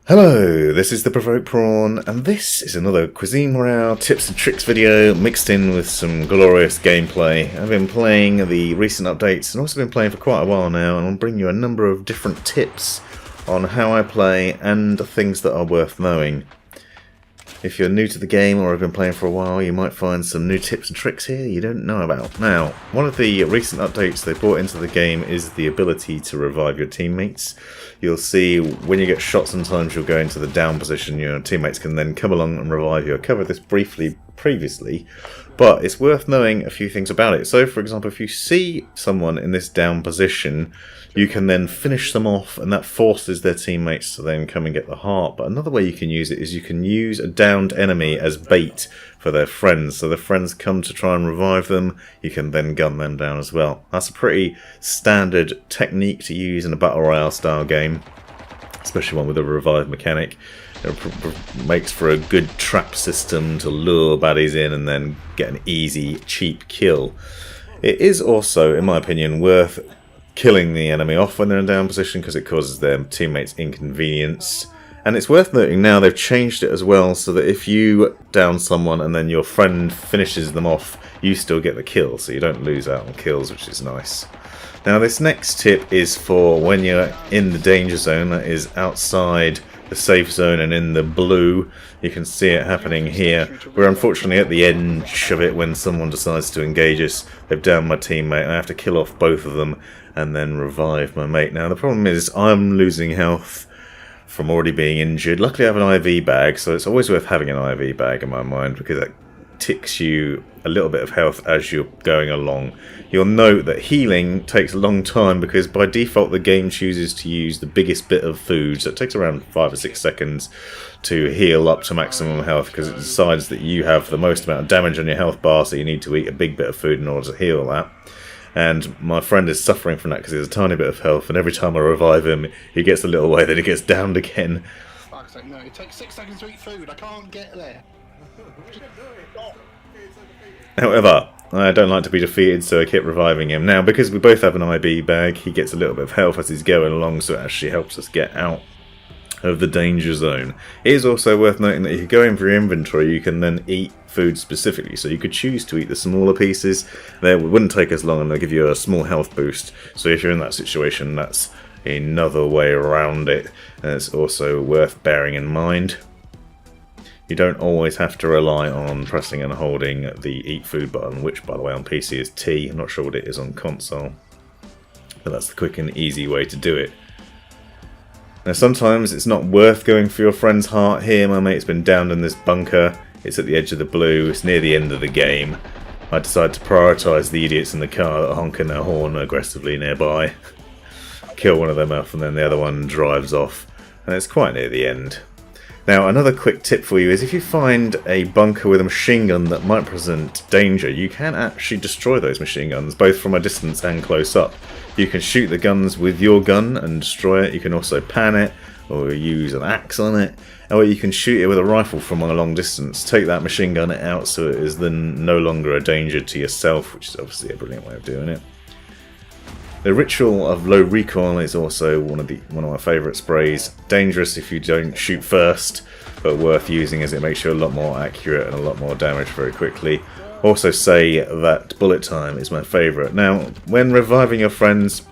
Hello, this is the Provoked Prawn, and this is another Cuisine Royale tips and tricks video mixed in with some glorious gameplay. I've been playing the recent updates and also been playing for quite a while now, and I'll bring you a number of different tips on how I play and things that are worth knowing. If you're new to the game or have been playing for a while, you might find some new tips and tricks here you don't know about. Now, one of the recent updates they brought into the game is the ability to revive your teammates. You'll see when you get shot sometimes you'll go into the down position, your teammates can then come along and revive you. I covered this briefly previously, but it's worth knowing a few things about it. So for example, if you see someone in this down position, you can then finish them off, and that forces their teammates to then come and get the heart. But another way you can use it is you can use a downed enemy as bait for their friends. So their friends come to try and revive them, you can then gun them down as well. That's a pretty standard technique to use in a Battle Royale style game, especially one with a revive mechanic. It makes for a good trap system to lure baddies in and then get an easy, cheap kill. It is also, in my opinion, worth killing the enemy off when they're in down position because it causes their teammates inconvenience. And it's worth noting now they've changed it as well so that if you down someone and then your friend finishes them off, you still get the kill, so you don't lose out on kills, which is nice. Now this next tip is for when you're in the danger zone, that is outside the safe zone and in the blue. You can see it happening here. We're unfortunately at the edge of it when someone decides to engage us. They've downed my teammate. I have to kill off both of them and then revive my mate. Now the problem is I'm losing health from already being injured. Luckily I have an IV bag, so it's always worth having an IV bag in my mind because that ticks you a little bit of health as you're going along. You'll note that healing takes a long time because by default the game chooses to use the biggest bit of food, so it takes around 5 or 6 seconds to heal up to maximum health because it decides that you have the most amount of damage on your health bar, so you need to eat a big bit of food in order to heal that. And my friend is suffering from that because he has a tiny bit of health, and every time I revive him he gets a little way, then he gets downed again. Fuck's sake, no, it takes 6 seconds to eat food, I can't get there. However, I don't like to be defeated, so I keep reviving him. Now, because we both have an IB bag, he gets a little bit of health as he's going along, so it actually helps us get out of the danger zone. It is also worth noting that if you go in for your inventory, you can then eat food specifically. So you could choose to eat the smaller pieces. They wouldn't take as long and they'll give you a small health boost. So if you're in that situation, that's another way around it. And it's also worth bearing in mind. You don't always have to rely on pressing and holding the eat food button, which by the way on PC is T. I'm not sure what it is on console. But that's the quick and easy way to do it. Now sometimes it's not worth going for your friend's heart. Here my mate's been downed in this bunker. It's at the edge of the blue. It's near the end of the game. I decide to prioritise the idiots in the car that are honking their horn aggressively nearby. Kill one of them off and then the other one drives off. And it's quite near the end. Now another quick tip for you is if you find a bunker with a machine gun that might present danger, you can actually destroy those machine guns, both from a distance and close up. You can shoot the guns with your gun and destroy it. You can also pan it or use an axe on it, or you can shoot it with a rifle from a long distance. Take that machine gun out so it is then no longer a danger to yourself, which is obviously a brilliant way of doing it. The Ritual of Low Recoil is also one of my favourite sprays. Dangerous if you don't shoot first, but worth using as it makes you a lot more accurate and a lot more damage very quickly. Also say that bullet time is my favourite. Now, when reviving your friends,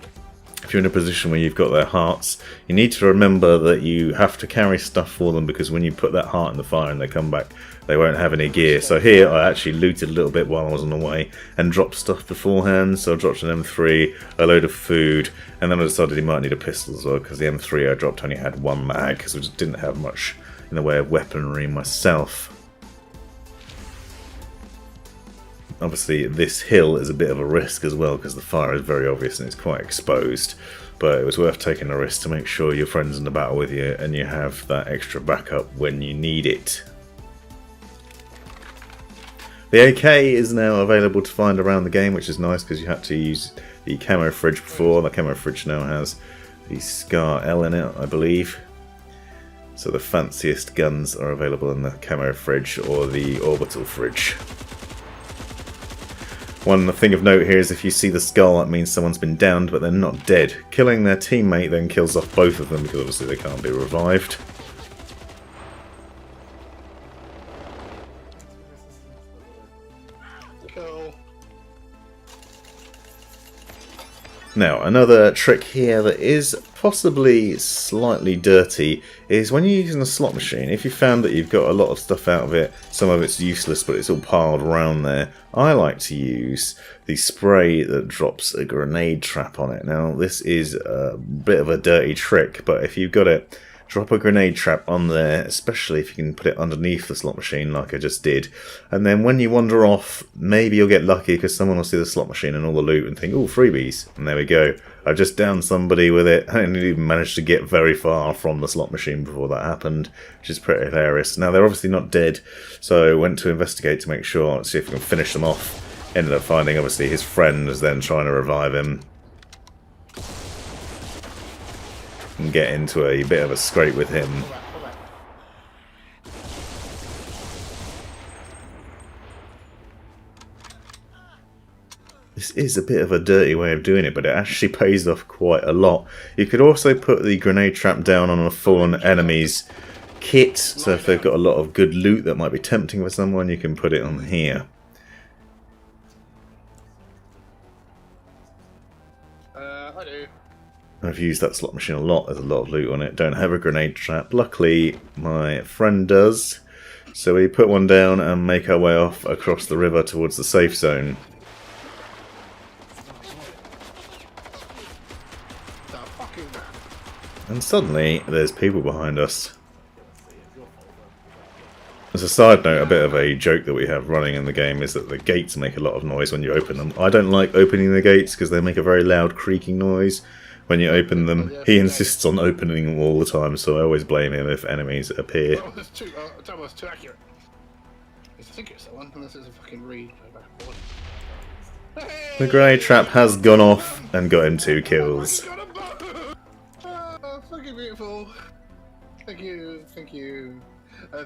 if you're in a position where you've got their hearts, you need to remember that you have to carry stuff for them because when you put that heart in the fire and they come back, they won't have any gear. So here I actually looted a little bit while I was on the way and dropped stuff beforehand. So I dropped an M3, a load of food, and then I decided he might need a pistol as well because the M3 I dropped only had 1 mag because I just didn't have much in the way of weaponry myself. Obviously this hill is a bit of a risk as well because the fire is very obvious and it's quite exposed, but it was worth taking a risk to make sure your friend's in the battle with you and you have that extra backup when you need it. The AK is now available to find around the game, which is nice because you had to use the camo fridge before. The camo fridge now has the Scar L in it, I believe. So the fanciest guns are available in the camo fridge or the orbital fridge. One thing of note here is if you see the skull, that means someone's been downed but they're not dead. Killing their teammate then kills off both of them because obviously they can't be revived. Now, another trick here that is possibly slightly dirty is when you're using a slot machine, if you found that you've got a lot of stuff out of it, some of it's useless but it's all piled around there, I like to use the spray that drops a grenade trap on it. Now, this is a bit of a dirty trick, but if you've got it, drop a grenade trap on there, especially if you can put it underneath the slot machine like I just did. And then when you wander off, maybe you'll get lucky because someone will see the slot machine and all the loot and think, oh, freebies. And there we go. I've just downed somebody with it. I didn't even manage to get very far from the slot machine before that happened, which is pretty hilarious. Now, they're obviously not dead, so I went to investigate to make sure, see if we can finish them off. Ended up finding, obviously, his friend was then trying to revive him. And get into a bit of a scrape with him. This is a bit of a dirty way of doing it, but it actually pays off quite a lot. You could also put the grenade trap down on a fallen enemy's kit, so if they've got a lot of good loot that might be tempting for someone, you can put it on here. I do. I've used that slot machine a lot, there's a lot of loot on it. Don't have a grenade trap. Luckily, my friend does. So we put one down and make our way off across the river towards the safe zone. And suddenly, there's people behind us. As a side note, a bit of a joke that we have running in the game is that the gates make a lot of noise when you open them. I don't like opening the gates because they make a very loud creaking noise when you open them. He insists on opening them all the time, so I always blame him if enemies appear. Oh, that's too accurate. I think it's that one, unless it's a fucking read. The grenade trap has gone off and got him 2 kills. Fucking beautiful. Thank you. Thank you.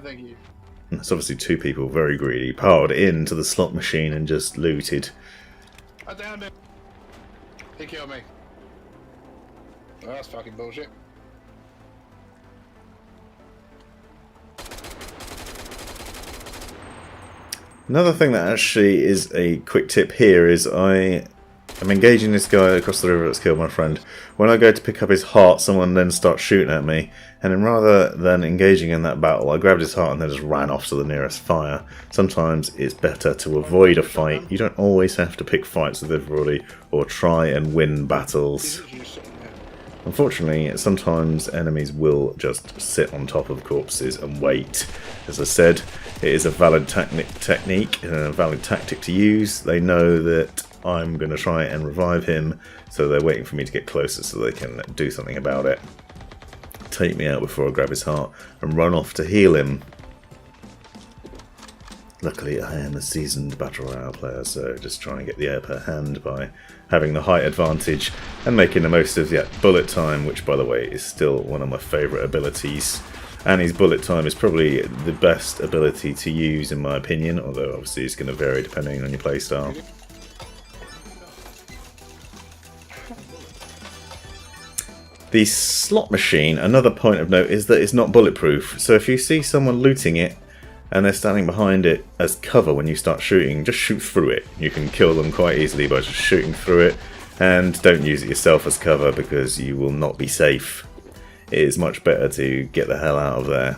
Thank you. That's obviously 2 people very greedy, piled into the slot machine and just looted. I downed him. He killed me. Oh, that's fucking bullshit. Another thing that actually is a quick tip here is I'm engaging this guy across the river that's killed my friend. When I go to pick up his heart, someone then starts shooting at me, and then rather than engaging in that battle, I grabbed his heart and then just ran off to the nearest fire. Sometimes it's better to avoid a fight. You don't always have to pick fights with everybody or try and win battles. Unfortunately, sometimes enemies will just sit on top of corpses and wait. As I said, it is a valid technique and a valid tactic to use. They know that I'm going to try and revive him, so they're waiting for me to get closer so they can do something about it. Take me out before I grab his heart and run off to heal him. Luckily, I am a seasoned Battle Royale player, so just trying to get the upper hand by having the height advantage and making the most of the bullet time, which, by the way, is still one of my favourite abilities. And his bullet time is probably the best ability to use, in my opinion, although obviously it's going to vary depending on your playstyle. The slot machine, another point of note, is that it's not bulletproof, so if you see someone looting it, and they're standing behind it as cover when you start shooting, just shoot through it. You can kill them quite easily by just shooting through it, and don't use it yourself as cover because you will not be safe. It is much better to get the hell out of there.